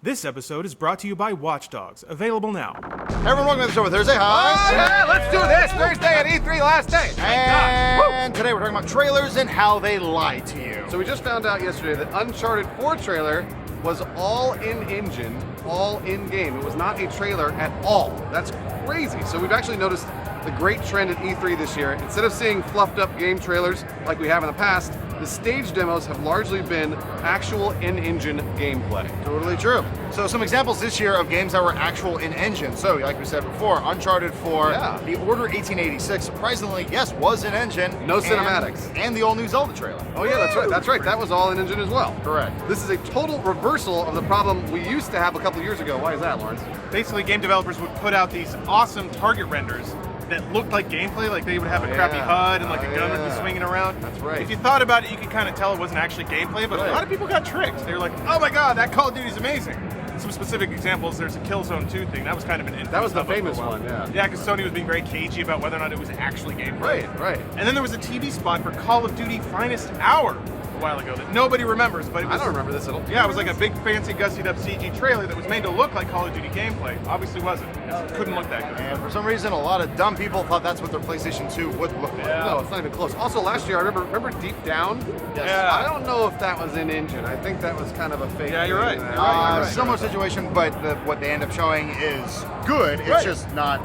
This episode is brought to you by Watch Dogs, available now. Hey everyone, welcome to the show with Thursday. Hi. Yeah, let's do this. Thursday at E3 last day. And today we're talking about trailers and how they lie to you. So we just found out yesterday that Uncharted 4 trailer was all in-engine, all in-game. It was not a trailer at all. That's crazy. So we've actually noticed the great trend at E3 this year. Instead of seeing fluffed up game trailers like we have in the past, the stage demos have largely been actual in-engine gameplay. Totally true. So some examples this year of games that were actual in-engine. So like we said before, Uncharted 4, The Order 1886, surprisingly, yes, was in-engine. No cinematics. And the all-new Zelda trailer. Oh yeah, that's right. That's right. That was all in-engine as well. Correct. This is a total reversal of the problem we used to have a couple years ago. Why is that, Lawrence? Basically, game developers would put out these awesome target renders that looked like gameplay, like they would have a crappy HUD and like a gun would be swinging around. That's right. If you thought about it, you could kind of tell it wasn't actually gameplay, but a lot of people got tricked. They were like, oh my god, that Call of Duty is amazing. Some specific examples, there's a Killzone 2 thing. That was kind of an That was the hubbub for a famous while. one, yeah. Yeah, because Sony was being very cagey about whether or not it was actually gameplay. Right. And then there was a TV spot for Call of Duty Finest Hour a while ago that nobody remembers, but it was, I don't remember this at all. Yeah, it was like a big fancy gussied up CG trailer that was made to look like Call of Duty gameplay. Obviously wasn't. It couldn't look that good. And for some reason, a lot of dumb people thought that's what their PlayStation 2 would look like. No, it's not even close. Also, last year, I remember Deep Down? Yes. Yeah. I don't know if that was in engine. I think that was kind of a fake. Yeah, you're right. thing. You're right. Similar situation, but what they end up showing is good. It's Right. just not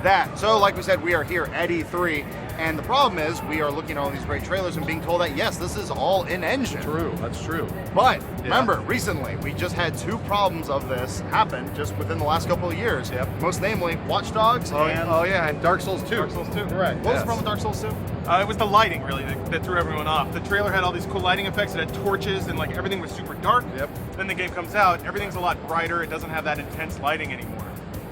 that. So, like we said, we are here at E3, and the problem is we are looking at all these great trailers and being told that yes, this is all in engine. True, that's true. But remember, recently we just had two problems of this happen just within the last couple of years. Yep. Most namely, Watch Dogs and Dark Souls 2. Dark Souls 2. Correct. What was Yes. the problem with Dark Souls 2? It was the lighting, really, that threw everyone off. The trailer had all these cool lighting effects. It had torches, and like everything was super dark. Yep. Then the game comes out, everything's a lot brighter. It doesn't have that intense lighting anymore.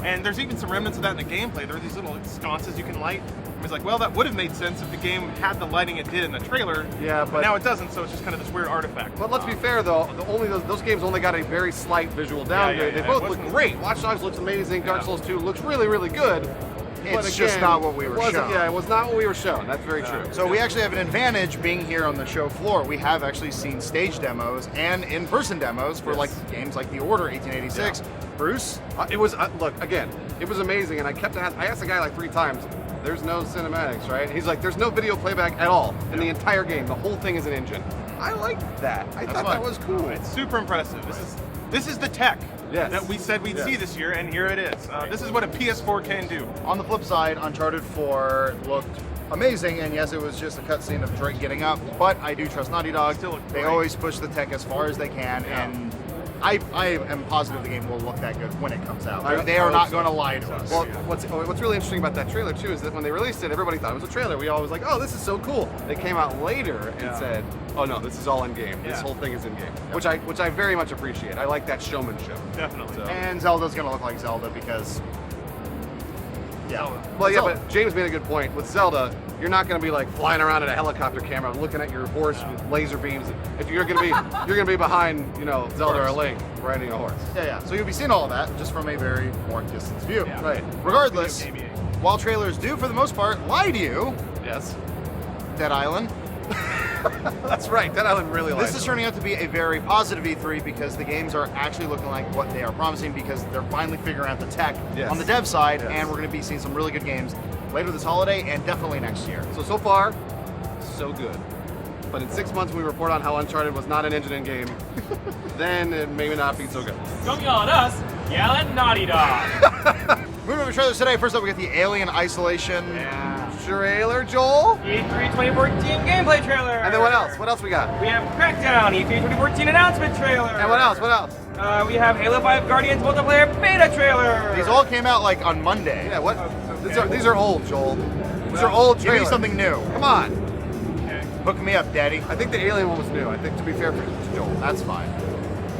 And there's even some remnants of that in the gameplay. There are these little sconces you can light. It was like, well, that would have made sense if the game had the lighting it did in the trailer. Yeah, but now it doesn't, so it's just kind of this weird artifact. But let's be fair though, those games only got a very slight visual downgrade. yeah. They both It look wasn't- great. Watch Dogs looks amazing. Dark Souls 2 looks really, really good. It's But just again, not what we were it wasn't- shown. Yeah, it was not what we were shown. That's very true. So we actually have an advantage being here on the show floor. We have actually seen stage demos and in-person demos for like games like The Order 1886. Bruce? It was look again. It was amazing, and I asked the guy like 3 times. There's no cinematics, right? And he's like, there's no video playback at all in the entire game. The whole thing is an engine. I liked that. I thought that was cool. It's super impressive. This is the tech Yes. that we said we'd Yes. see this year, and here it is. This is what a PS4 can do. On the flip side, Uncharted 4 looked amazing, and yes, it was just a cutscene of Drake getting up, but I do trust Naughty Dog. Still looked They great. always push the tech as far as they can, and I am positive the game will look that good when it comes out. They are hope not so. going to lie to us. Well, what's really interesting about that trailer too is that when they released it, everybody thought it was a trailer. We all was like, "Oh, this is so cool." They came out later and said, "Oh no, this is all in game. This Yeah. whole thing is in game," which I very much appreciate. I like that showmanship. Definitely. So- And Zelda's going to look like Zelda because, yeah. Well, yeah, Zelda. but James made a good point. With Zelda, you're not going to be like flying around in a helicopter camera, looking at your horse with laser beams. If you're going to be behind, Zelda or Link riding a horse. Yeah. So you'll be seeing all of that just from a very more distance view. Yeah. Right. Regardless, Video gaming. while trailers do for the most part lie to you, Yes. Dead Island, That's right. That Island really likes this is it. turning out to be a very positive E3 because the games are actually looking like what they are promising because they're finally figuring out the tech Yes. on the dev side, Yes. and we're going to be seeing some really good games later this holiday and definitely next year. So far, so good. But in 6 months, when we report on how Uncharted was not an engine in game, then it may not be so good. Don't yell at us, yell at Naughty Dog. Moving over to trailers today. First up, we got the Alien Isolation. Trailer, Joel. E3 2014 gameplay trailer. And then what else? What else we got? We have Crackdown, E3 2014 announcement trailer. And what else? What else? We have Halo 5 Guardians multiplayer beta trailer. These all came out like on Monday. Yeah, what? These are old, Joel. These are old Give me trailers. something new. Come on. Hook me up, Daddy. I think the Alien one was new. I think, to be fair to Joel. That's fine.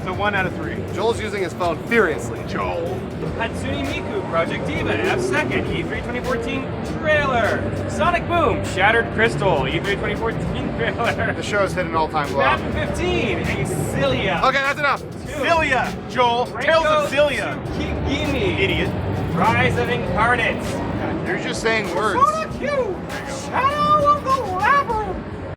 So 1 out of 3. Joel's using his phone furiously. Joel. Hatsune Miku Project Diva F2nd E3 2014 trailer. Sonic Boom Shattered Crystal E3 2014 trailer. The show's hit an all-time low. Map 15 Acilia. Okay, that's enough. Zilia, Joel. Tales of Zilia. Kigimi. Idiot. Rise of Incarnates. You're just saying words. Sonic Q. Shadow